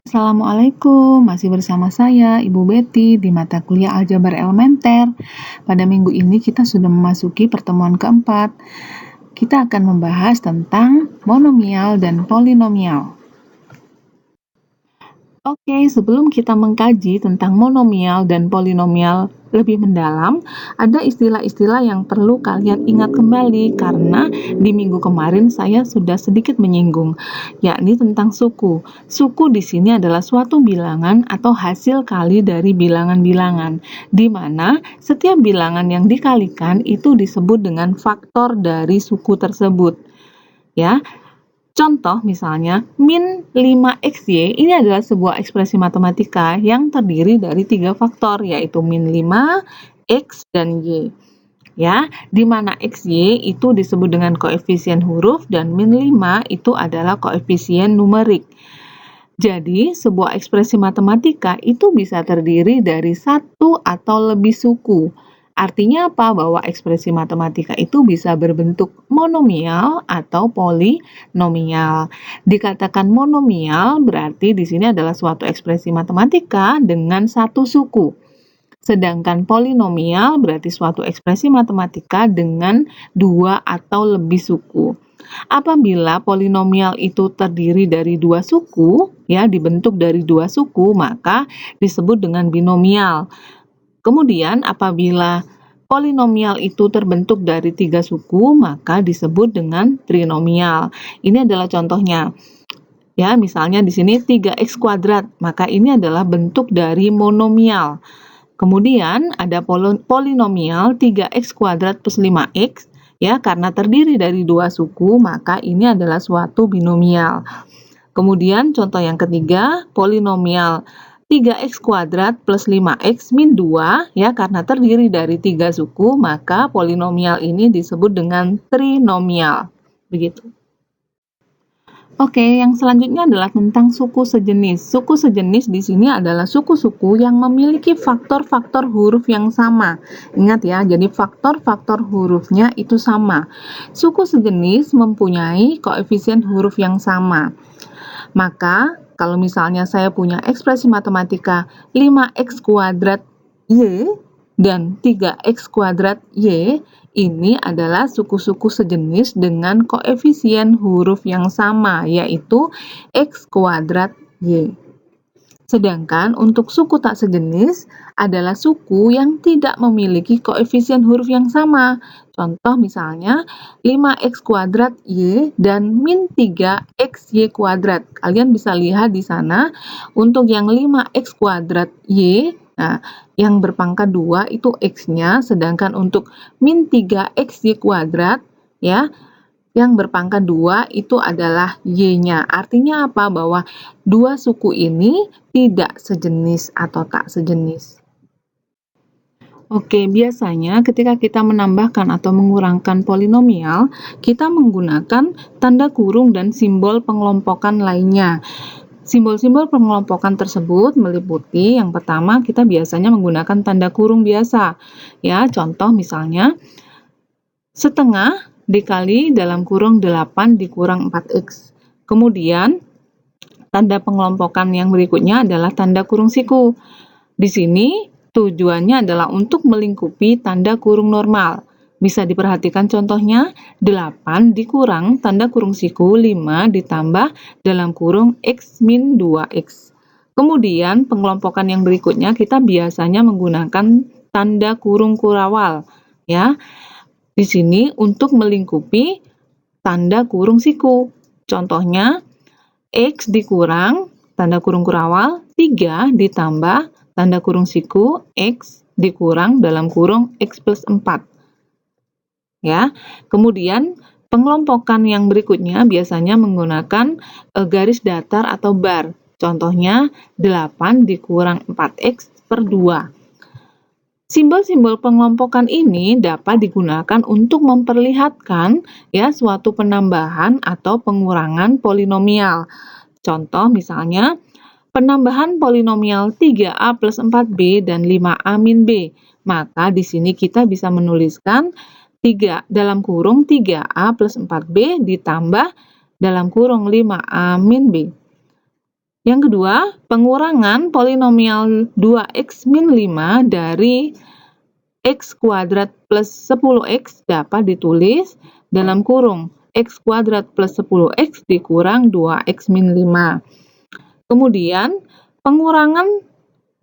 Assalamualaikum, masih bersama saya, Ibu Betty, di mata kuliah Aljabar Elementer. Pada minggu ini kita sudah memasuki pertemuan keempat. Kita akan membahas tentang monomial dan polinomial. Oke, sebelum kita mengkaji tentang monomial dan polinomial lebih mendalam, ada istilah-istilah yang perlu kalian ingat kembali karena di minggu kemarin saya sudah sedikit menyinggung, yakni tentang suku. Suku di sini adalah suatu bilangan atau hasil kali dari bilangan-bilangan, di mana setiap bilangan yang dikalikan itu disebut dengan faktor dari suku tersebut. Ya, contoh misalnya, min 5xy ini adalah sebuah ekspresi matematika yang terdiri dari 3 faktor, yaitu min 5, x, dan y. Ya, di mana xy itu disebut dengan koefisien huruf dan min 5 itu adalah koefisien numerik. Jadi, sebuah ekspresi matematika itu bisa terdiri dari satu atau lebih suku. Artinya apa? Bahwa ekspresi matematika itu bisa berbentuk monomial atau polinomial. Dikatakan monomial berarti di sini adalah suatu ekspresi matematika dengan satu suku. Sedangkan polinomial berarti suatu ekspresi matematika dengan dua atau lebih suku. Apabila polinomial itu terdiri dari dua suku, ya dibentuk dari dua suku, maka disebut dengan binomial. Kemudian apabila polinomial itu terbentuk dari 3 suku, maka disebut dengan trinomial. Ini adalah contohnya. Ya, misalnya di sini 3x kuadrat, maka ini adalah bentuk dari monomial. Kemudian ada polinomial 3x kuadrat plus 5x, ya, karena terdiri dari 2 suku, maka ini adalah suatu binomial. Kemudian contoh yang ketiga, polinomial 3x kuadrat plus 5x min 2, ya, karena terdiri dari 3 suku, maka polinomial ini disebut dengan trinomial. Begitu. Oke, yang selanjutnya adalah tentang suku sejenis. Suku sejenis di sini adalah suku-suku yang memiliki faktor-faktor huruf yang sama. Ingat ya, jadi faktor-faktor hurufnya itu sama. Suku sejenis mempunyai koefisien huruf yang sama. Maka, kalau misalnya saya punya ekspresi matematika 5x kuadrat Y dan 3x kuadrat Y, ini adalah suku-suku sejenis dengan koefisien huruf yang sama, yaitu x kuadrat Y. Sedangkan untuk suku tak sejenis adalah suku yang tidak memiliki koefisien huruf yang sama. Contoh misalnya 5x kuadrat Y dan min 3xy kuadrat. Kalian bisa lihat di sana untuk yang 5x kuadrat Y, nah yang berpangkat 2 itu x-nya, sedangkan untuk min 3xy kuadrat, ya, yang berpangkat 2 itu adalah y-nya. Artinya apa? Bahwa dua suku ini tidak sejenis atau tak sejenis. Oke, biasanya ketika kita menambahkan atau mengurangkan polinomial, kita menggunakan tanda kurung dan simbol pengelompokan lainnya. Simbol-simbol pengelompokan tersebut meliputi yang pertama kita biasanya menggunakan tanda kurung biasa. Ya, contoh misalnya setengah dikali dalam kurung 8 dikurang 4x. Kemudian tanda pengelompokan yang berikutnya adalah tanda kurung siku. Di sini tujuannya adalah untuk melingkupi tanda kurung normal. Bisa diperhatikan contohnya, 8 dikurang tanda kurung siku 5 ditambah dalam kurung x min 2x. Kemudian pengelompokan yang berikutnya kita biasanya menggunakan tanda kurung kurawal. Ya, di sini untuk melingkupi tanda kurung siku. Contohnya, x dikurang tanda kurung kurawal 3 ditambah tanda kurung siku x dikurang dalam kurung x plus 4. Ya, kemudian pengelompokan yang berikutnya biasanya menggunakan garis datar atau bar. Contohnya 8 dikurang 4x per 2. Simbol-simbol pengelompokan ini dapat digunakan untuk memperlihatkan ya suatu penambahan atau pengurangan polinomial. Contoh misalnya penambahan polinomial 3a plus 4b dan 5a min b. Maka di sini kita bisa menuliskan 3 dalam kurung 3a plus 4b ditambah dalam kurung 5a min b. Yang kedua, pengurangan polinomial 2x min 5 dari x kuadrat plus 10x dapat ditulis dalam kurung x kuadrat plus 10x dikurang 2x min 5. Kemudian, pengurangan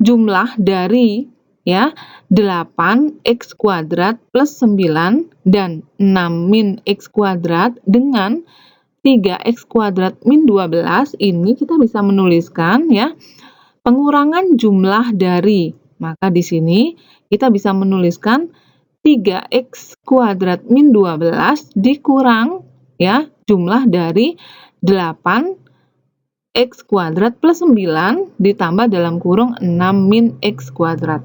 jumlah dari 8x kuadrat plus 9 dan 6 min x kuadrat dengan 3x kuadrat min 12, ini kita bisa menuliskan pengurangan jumlah dari. Maka di sini kita bisa menuliskan 3x kuadrat min 12 dikurang jumlah dari 8x kuadrat plus 9 ditambah dalam kurung 6 min x kuadrat.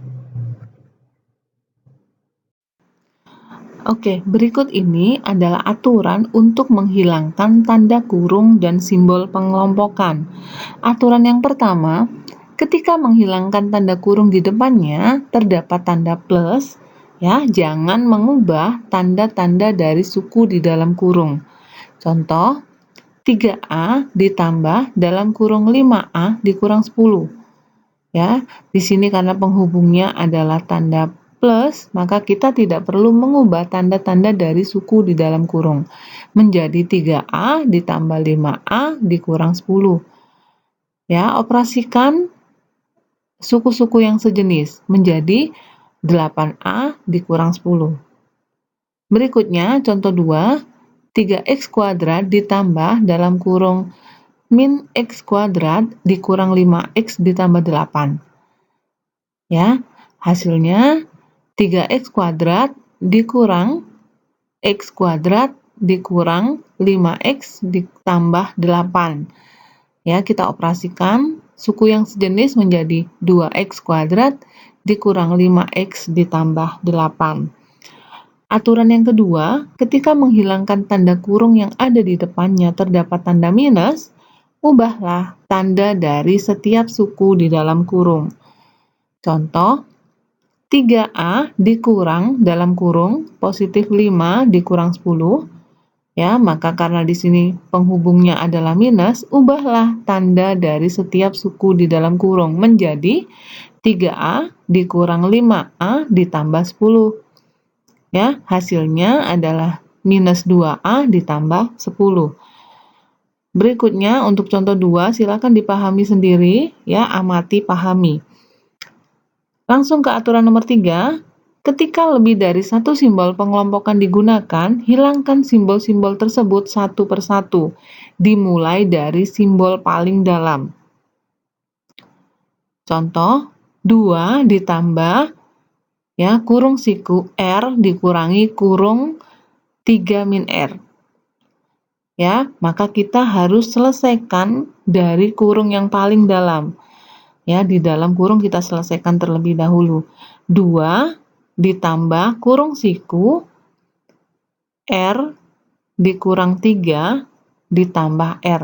Oke, berikut ini adalah aturan untuk menghilangkan tanda kurung dan simbol pengelompokan. Aturan yang pertama, ketika menghilangkan tanda kurung di depannya terdapat tanda plus, jangan mengubah tanda-tanda dari suku di dalam kurung. Contoh, 3A ditambah dalam kurung 5A dikurang 10. Di sini karena penghubungnya adalah tanda plus, maka kita tidak perlu mengubah tanda-tanda dari suku di dalam kurung. Menjadi 3A ditambah 5A dikurang 10. Operasikan suku-suku yang sejenis menjadi 8A dikurang 10. Berikutnya, contoh 2, 3x kuadrat ditambah dalam kurung min x kuadrat dikurang 5x ditambah 8. Hasilnya 3x kuadrat dikurang x kuadrat dikurang 5x ditambah 8. Kita operasikan suku yang sejenis menjadi 2x kuadrat dikurang 5x ditambah 8. Aturan yang kedua, ketika menghilangkan tanda kurung yang ada di depannya terdapat tanda minus, ubahlah tanda dari setiap suku di dalam kurung. Contoh, 3A dikurang dalam kurung positif 5 dikurang 10. Maka karena di sini penghubungnya adalah minus, ubahlah tanda dari setiap suku di dalam kurung menjadi 3A dikurang 5A ditambah 10. Hasilnya adalah minus 2A ditambah 10. Berikutnya untuk contoh 2 silakan dipahami sendiri, amati, pahami. Langsung ke aturan nomor 3, ketika lebih dari satu simbol pengelompokan digunakan, hilangkan simbol-simbol tersebut satu persatu, dimulai dari simbol paling dalam. Contoh, 2 ditambah kurung siku R dikurangi kurung 3 min R. Maka kita harus selesaikan dari kurung yang paling dalam. Di dalam kurung kita selesaikan terlebih dahulu. 2 ditambah kurung siku R dikurang 3 ditambah R.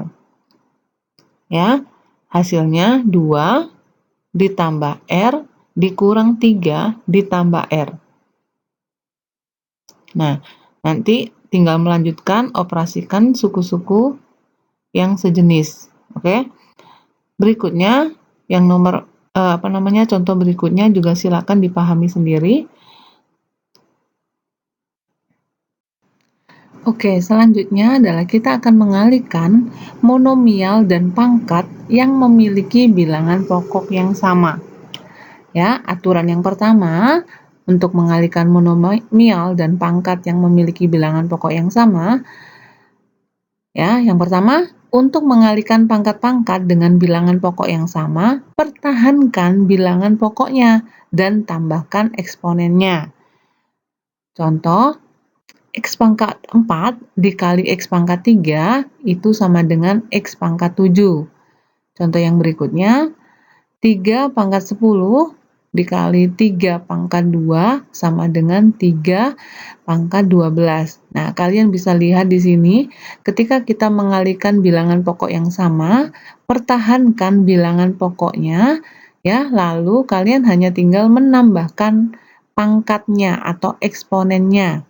Hasilnya 2 ditambah R dikurang 3 ditambah R. Nah, nanti tinggal melanjutkan operasikan suku-suku yang sejenis. Oke. Berikutnya yang contoh berikutnya juga silakan dipahami sendiri. Oke, selanjutnya adalah kita akan mengalihkan monomial dan pangkat yang memiliki bilangan pokok yang sama. Aturan yang pertama, untuk mengalihkan monomial dan pangkat yang memiliki bilangan pokok yang sama, yang pertama, untuk mengalihkan pangkat-pangkat dengan bilangan pokok yang sama, pertahankan bilangan pokoknya dan tambahkan eksponennya. Contoh, x pangkat 4 dikali x pangkat 3 itu sama dengan x pangkat 7. Contoh yang berikutnya, 3 pangkat 10 dikali 3 pangkat 2 sama dengan 3 pangkat 12. Nah, kalian bisa lihat di sini, ketika kita mengalihkan bilangan pokok yang sama, pertahankan bilangan pokoknya, lalu kalian hanya tinggal menambahkan pangkatnya atau eksponennya.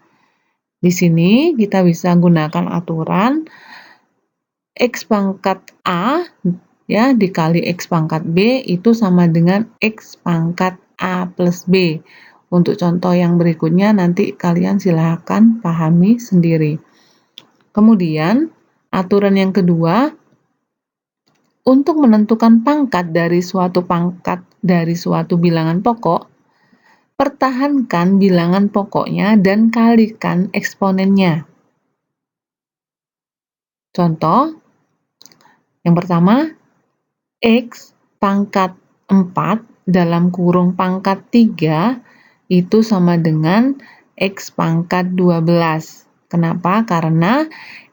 Di sini kita bisa gunakan aturan x pangkat A ya, dikali X pangkat B itu sama dengan X pangkat A plus B. Untuk contoh yang berikutnya nanti kalian silahkan pahami sendiri. Kemudian, aturan yang kedua, untuk menentukan pangkat dari suatu bilangan pokok, pertahankan bilangan pokoknya dan kalikan eksponennya. Contoh, yang pertama, X pangkat 4 dalam kurung pangkat 3 itu sama dengan X pangkat 12. Kenapa? Karena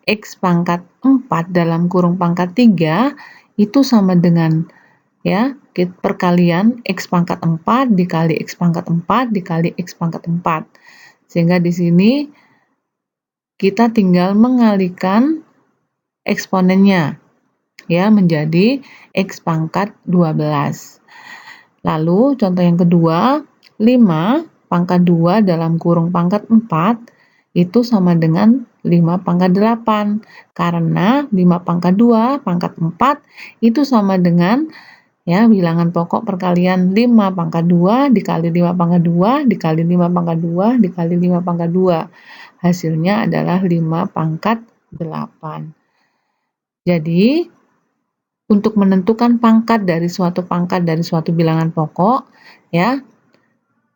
X pangkat 4 dalam kurung pangkat 3 itu sama dengan, ya, perkalian X pangkat 4 dikali X pangkat 4 dikali X pangkat 4. Sehingga di sini kita tinggal mengalihkan eksponennya, ya, menjadi X pangkat 12. Lalu contoh yang kedua, 5 pangkat 2 dalam kurung pangkat 4 itu sama dengan 5 pangkat 8. Karena 5 pangkat 2 pangkat 4 itu sama dengan, ya, bilangan pokok perkalian 5 pangkat 2 dikali 5 pangkat 2 dikali 5 pangkat 2 dikali 5 pangkat 2. Hasilnya adalah 5 pangkat 8. Jadi, untuk menentukan pangkat dari suatu bilangan pokok, ya,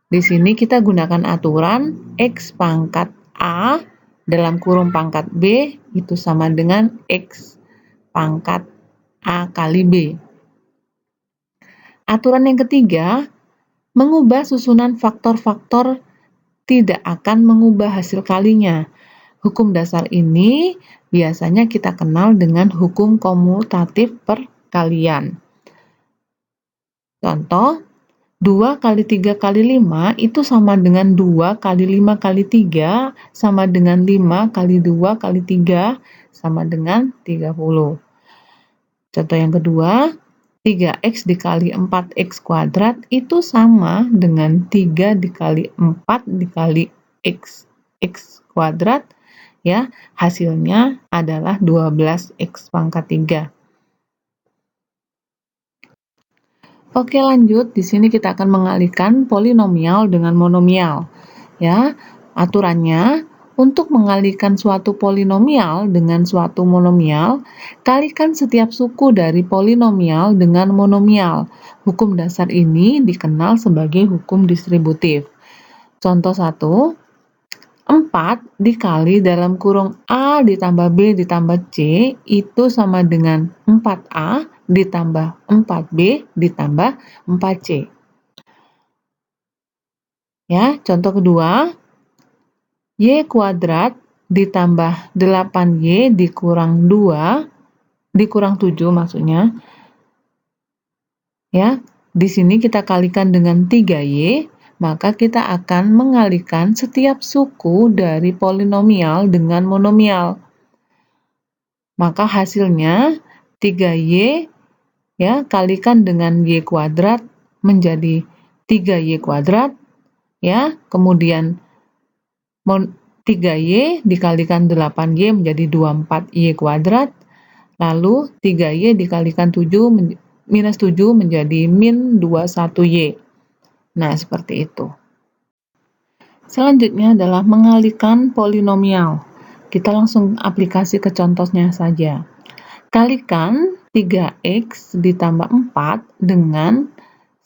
di sini kita gunakan aturan X pangkat A dalam kurung pangkat B itu sama dengan X pangkat A kali B. Aturan yang ketiga, mengubah susunan faktor-faktor tidak akan mengubah hasil kalinya. Hukum dasar ini biasanya kita kenal dengan hukum komutatif perkalian. Contoh, 2 kali 3 kali 5 itu sama dengan 2 kali 5 kali 3 sama dengan 5 kali 2 kali 3 sama dengan 30. Contoh yang kedua, 3x dikali 4x kuadrat itu sama dengan 3 dikali 4 dikali x kuadrat, ya, hasilnya adalah 12x pangkat 3. Oke, lanjut. Di sini kita akan mengalihkan polinomial dengan monomial. Ya, aturannya untuk mengalihkan suatu polinomial dengan suatu monomial, kalikan setiap suku dari polinomial dengan monomial. Hukum dasar ini dikenal sebagai hukum distributif. Contoh 1, 4 dikali dalam kurung A ditambah B ditambah C itu sama dengan 4A ditambah 4B ditambah 4C. Ya, contoh kedua, Y kuadrat ditambah 8Y dikurang 7 maksudnya. Ya, di sini kita kalikan dengan 3Y, maka kita akan mengalihkan setiap suku dari polinomial dengan monomial. Maka hasilnya 3Y, ya, kalikan dengan Y kuadrat menjadi 3Y kuadrat, ya, kemudian 3Y dikalikan 8Y menjadi 24Y kuadrat, lalu 3Y dikalikan minus 7 menjadi min 21Y. Nah, seperti itu. Selanjutnya adalah mengalihkan polinomial. Kita langsung aplikasi ke contohnya saja. Kalikan 3x ditambah 4 dengan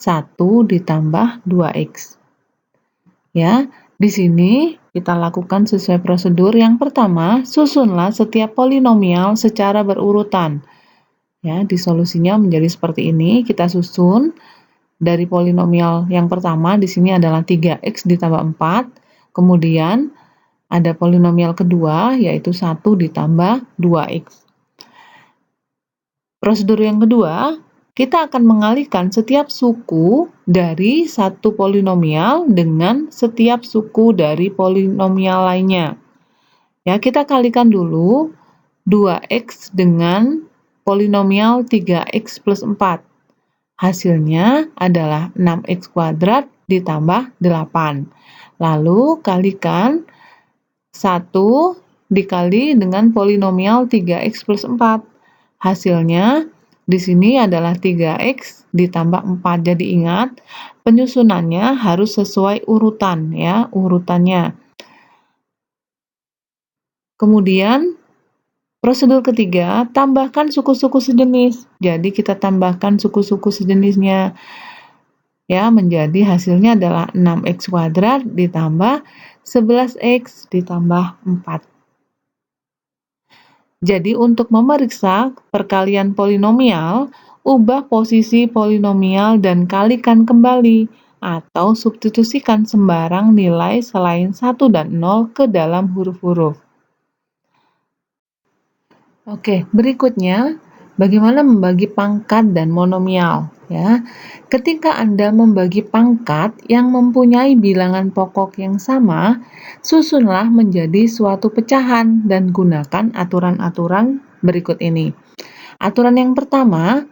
1 ditambah 2x. Ya, di sini kita lakukan sesuai prosedur. Yang pertama, susunlah setiap polinomial secara berurutan. Ya, disolusinya menjadi seperti ini. Kita susun dari polinomial yang pertama, di sini adalah 3x ditambah 4. Kemudian ada polinomial kedua, yaitu 1 ditambah 2x. Prosedur yang kedua, kita akan mengalihkan setiap suku dari satu polinomial dengan setiap suku dari polinomial lainnya. Ya, kita kalikan dulu 2x dengan polinomial 3x plus 4. Hasilnya adalah 6x kuadrat ditambah 8. Lalu kalikan 1 dikali dengan polinomial 3x plus 4. Hasilnya di sini adalah 3X ditambah 4. Jadi ingat, penyusunannya harus sesuai urutan ya, urutannya. Kemudian prosedur ketiga, tambahkan suku-suku sejenis. Jadi kita tambahkan suku-suku sejenisnya ya, menjadi hasilnya adalah 6X kuadrat ditambah 11X ditambah 4. Jadi untuk memeriksa perkalian polinomial, ubah posisi polinomial dan kalikan kembali atau substitusikan sembarang nilai selain 1 dan 0 ke dalam huruf-huruf. Oke, berikutnya bagaimana membagi pangkat dan monomial ya. Ketika Anda membagi pangkat yang mempunyai bilangan pokok yang sama, susunlah menjadi suatu pecahan dan gunakan aturan-aturan berikut ini. Aturan yang pertama,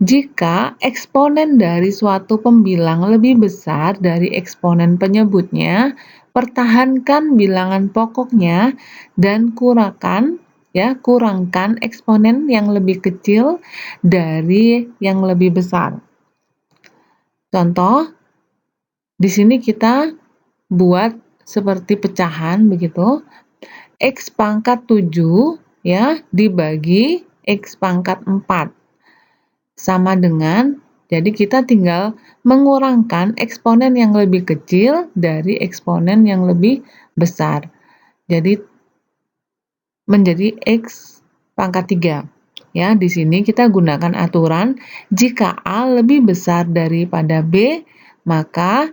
jika eksponen dari suatu pembilang lebih besar dari eksponen penyebutnya, pertahankan bilangan pokoknya dan kurangkan eksponen yang lebih kecil dari yang lebih besar. Contoh, di sini kita buat seperti pecahan begitu. X pangkat 7 ya dibagi X pangkat 4 sama dengan, jadi kita tinggal mengurangkan eksponen yang lebih kecil dari eksponen yang lebih besar. Jadi menjadi X pangkat 3. Ya, di sini kita gunakan aturan jika A lebih besar daripada B, maka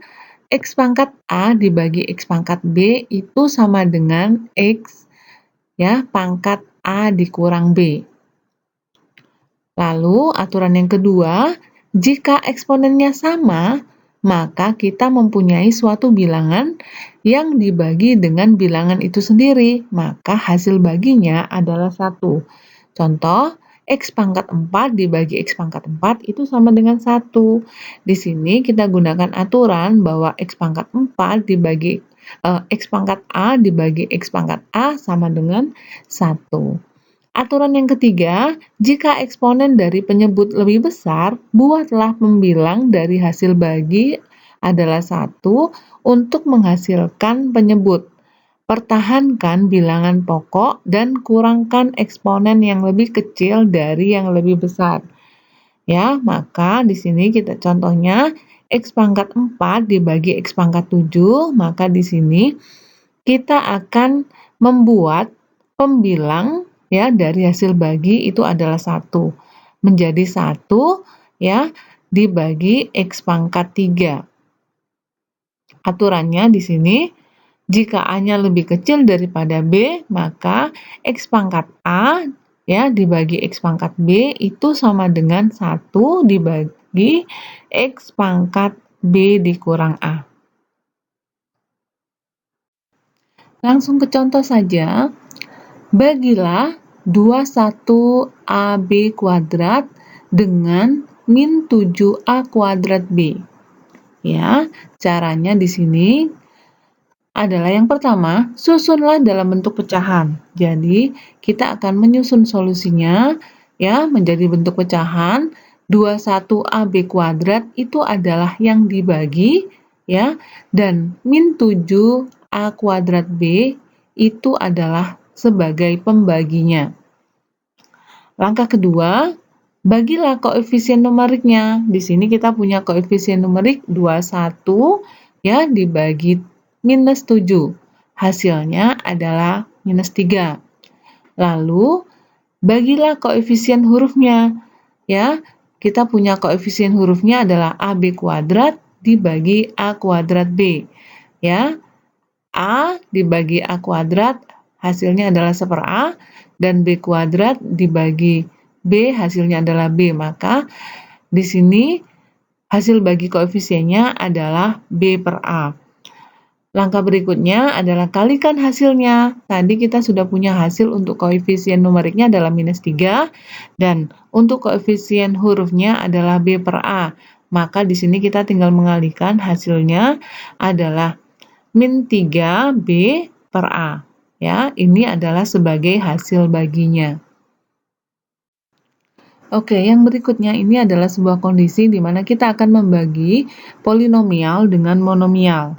X pangkat A dibagi X pangkat B itu sama dengan X ya, pangkat A dikurang B. Lalu aturan yang kedua, jika eksponennya sama, maka kita mempunyai suatu bilangan yang dibagi dengan bilangan itu sendiri, maka hasil baginya adalah 1. Contoh, X pangkat 4 dibagi X pangkat 4 itu sama dengan 1. Di sini kita gunakan aturan bahwa X pangkat 4 dibagi X pangkat A dibagi X pangkat A sama dengan 1. Aturan yang ketiga, jika eksponen dari penyebut lebih besar, buatlah pembilang dari hasil bagi adalah 1 untuk menghasilkan penyebut. Pertahankan bilangan pokok dan kurangkan eksponen yang lebih kecil dari yang lebih besar. Ya, maka di sini kita contohnya X pangkat 4 dibagi X pangkat 7, maka di sini kita akan membuat pembilang ya dari hasil bagi itu adalah 1 menjadi 1 ya dibagi X pangkat 3. Aturannya di sini jika A-nya lebih kecil daripada B, maka X pangkat A ya dibagi X pangkat B itu sama dengan 1 dibagi X pangkat B dikurang A. Langsung ke contoh saja. Bagilah 21AB kuadrat dengan min 7A kuadrat B. Ya, caranya di sini adalah yang pertama, susunlah dalam bentuk pecahan. Jadi, kita akan menyusun solusinya ya menjadi bentuk pecahan. 21AB kuadrat itu adalah yang dibagi ya dan min 7A kuadrat B itu adalah sebagai pembaginya. Langkah kedua, bagilah koefisien numeriknya. Di sini kita punya koefisien numerik 21 ya dibagi minus 7. Hasilnya adalah minus 3. Lalu, bagilah koefisien hurufnya. Ya, kita punya koefisien hurufnya adalah AB kuadrat dibagi A kuadrat B. Ya, A dibagi A kuadrat hasilnya adalah 1/A dan B kuadrat dibagi B hasilnya adalah B. Maka di sini hasil bagi koefisiennya adalah B per A. Langkah berikutnya adalah kalikan hasilnya. Tadi kita sudah punya hasil untuk koefisien numeriknya adalah minus 3 dan untuk koefisien hurufnya adalah B per A. Maka di sini kita tinggal mengalihkan hasilnya adalah min 3B per A. Ya, ini adalah sebagai hasil baginya. Oke, yang berikutnya ini adalah sebuah kondisi di mana kita akan membagi polinomial dengan monomial.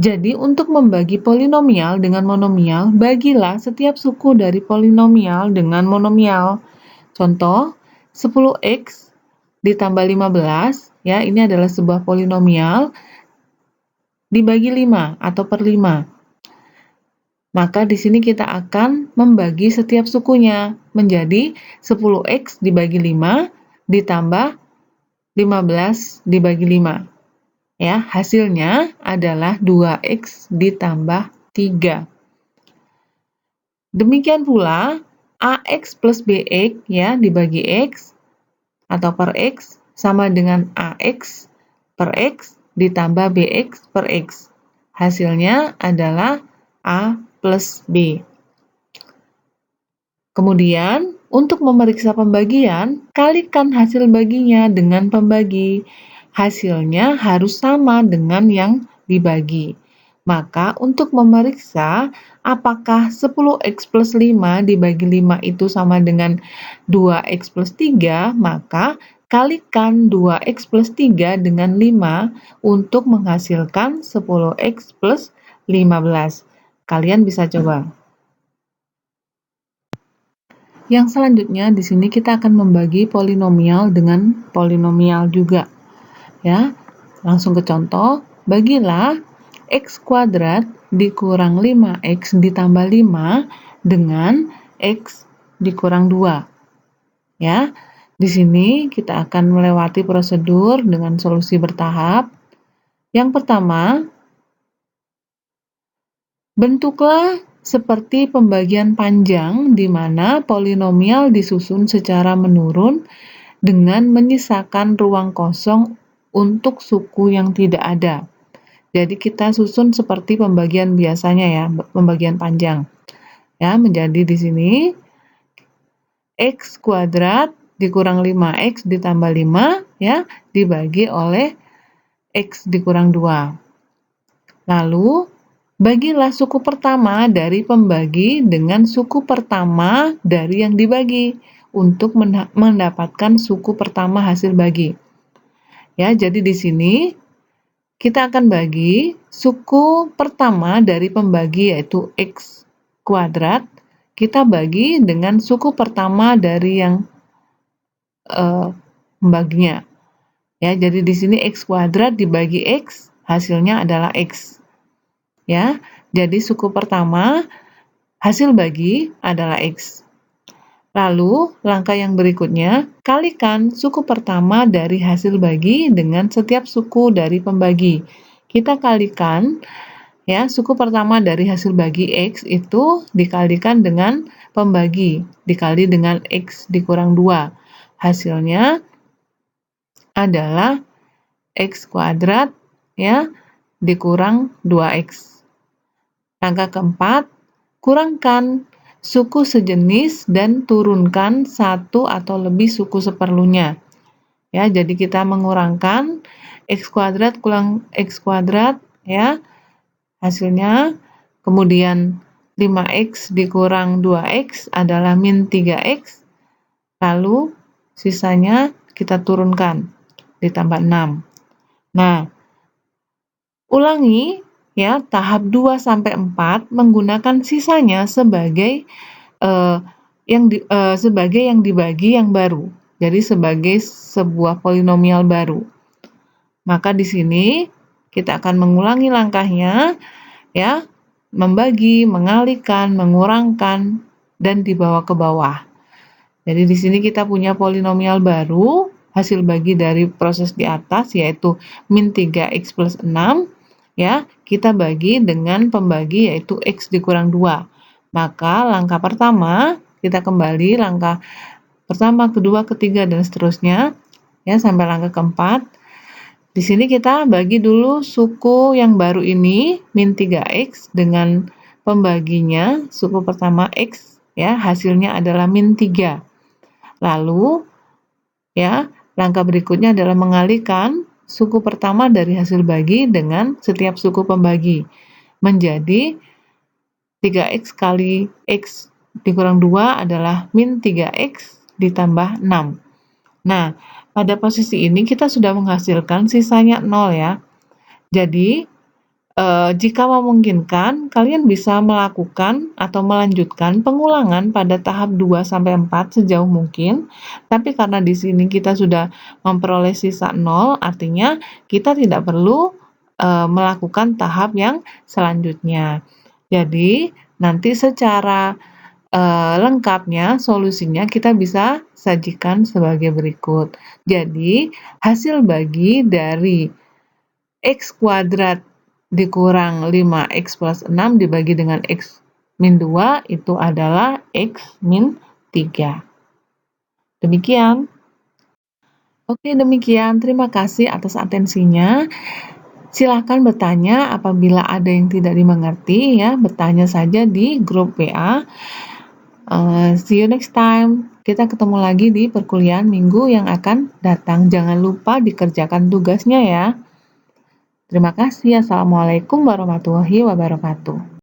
Jadi, untuk membagi polinomial dengan monomial, bagilah setiap suku dari polinomial dengan monomial. Contoh, 10x ditambah 15, ya, ini adalah sebuah polinomial dibagi 5 atau per 5. Maka di sini kita akan membagi setiap sukunya menjadi 10x dibagi 5 ditambah 15 dibagi 5. Ya, hasilnya adalah 2x ditambah 3. Demikian pula ax plus bx ya dibagi x atau per x sama dengan ax per x ditambah bx per x. Hasilnya adalah a plus b. Kemudian, untuk memeriksa pembagian, kalikan hasil baginya dengan pembagi. Hasilnya harus sama dengan yang dibagi. Maka, untuk memeriksa apakah 10x plus 5 dibagi 5 itu sama dengan 2x plus 3, maka kalikan 2x plus 3 dengan 5 untuk menghasilkan 10x plus 15. Kalian bisa coba. Yang selanjutnya di sini kita akan membagi polinomial dengan polinomial juga. Ya. Langsung ke contoh, bagilah x kuadrat dikurang 5x ditambah 5 dengan x dikurang 2. Ya. Di sini kita akan melewati prosedur dengan solusi bertahap. Yang pertama, bentuklah seperti pembagian panjang di mana polinomial disusun secara menurun dengan menyisakan ruang kosong untuk suku yang tidak ada. Jadi kita susun seperti pembagian biasanya ya, pembagian panjang. Ya, menjadi di sini x kuadrat dikurang 5x ditambah 5 ya, dibagi oleh x dikurang 2. Lalu bagilah suku pertama dari pembagi dengan suku pertama dari yang dibagi untuk mendapatkan suku pertama hasil bagi. Ya, jadi di sini kita akan bagi suku pertama dari pembagi yaitu x kuadrat, kita bagi dengan suku pertama dari yang pembaginya. Ya, jadi di sini x kuadrat dibagi x, hasilnya adalah x. Ya, jadi suku pertama hasil bagi adalah x. Lalu, langkah yang berikutnya, kalikan suku pertama dari hasil bagi dengan setiap suku dari pembagi. Kita kalikan, ya, suku pertama dari hasil bagi x itu dikalikan dengan pembagi, dikali dengan x dikurang 2. Hasilnya adalah x kuadrat, ya, dikurang 2x. Langkah keempat, kurangkan suku sejenis dan turunkan satu atau lebih suku seperlunya. Ya, jadi kita mengurangkan x kuadrat kurang x kuadrat ya. Hasilnya kemudian 5x dikurang 2x adalah min 3x. Lalu sisanya kita turunkan ditambah 6. Nah, ulangi ya tahap 2 sampai 4 menggunakan sisanya sebagai sebagai yang dibagi yang baru. Jadi sebagai sebuah polinomial baru. Maka di sini kita akan mengulangi langkahnya ya, membagi, mengalikan, mengurangkan dan dibawa ke bawah. Jadi di sini kita punya polinomial baru hasil bagi dari proses di atas yaitu min 3x plus 6. Ya, kita bagi dengan pembagi yaitu x dikurang 2. Maka langkah pertama, kita kembali langkah pertama, kedua, ketiga, dan seterusnya ya sampai langkah keempat. Di sini kita bagi dulu suku yang baru ini min 3x dengan pembaginya suku pertama x ya, hasilnya adalah min 3. Lalu ya, langkah berikutnya adalah mengalihkan suku pertama dari hasil bagi dengan setiap suku pembagi menjadi 3x kali x dikurang 2 adalah min 3x ditambah 6. Nah, pada posisi ini kita sudah menghasilkan sisanya 0 ya. Jadi, jika memungkinkan, kalian bisa melakukan atau melanjutkan pengulangan pada tahap 2-4 sejauh mungkin, tapi karena di sini kita sudah memperoleh sisa 0, artinya kita tidak perlu melakukan tahap yang selanjutnya. Jadi, nanti secara lengkapnya solusinya kita bisa sajikan sebagai berikut. Jadi, hasil bagi dari X kuadrat dikurang 5X plus 6 dibagi dengan X min 2 itu adalah X min 3. Demikian. Oke, demikian. Terima kasih atas atensinya. Silahkan bertanya apabila ada yang tidak dimengerti ya, bertanya saja di grup WA. See you next time. Kita ketemu lagi di perkuliahan minggu yang akan datang. Jangan lupa dikerjakan tugasnya ya. Terima kasih. Assalamualaikum warahmatullahi wabarakatuh.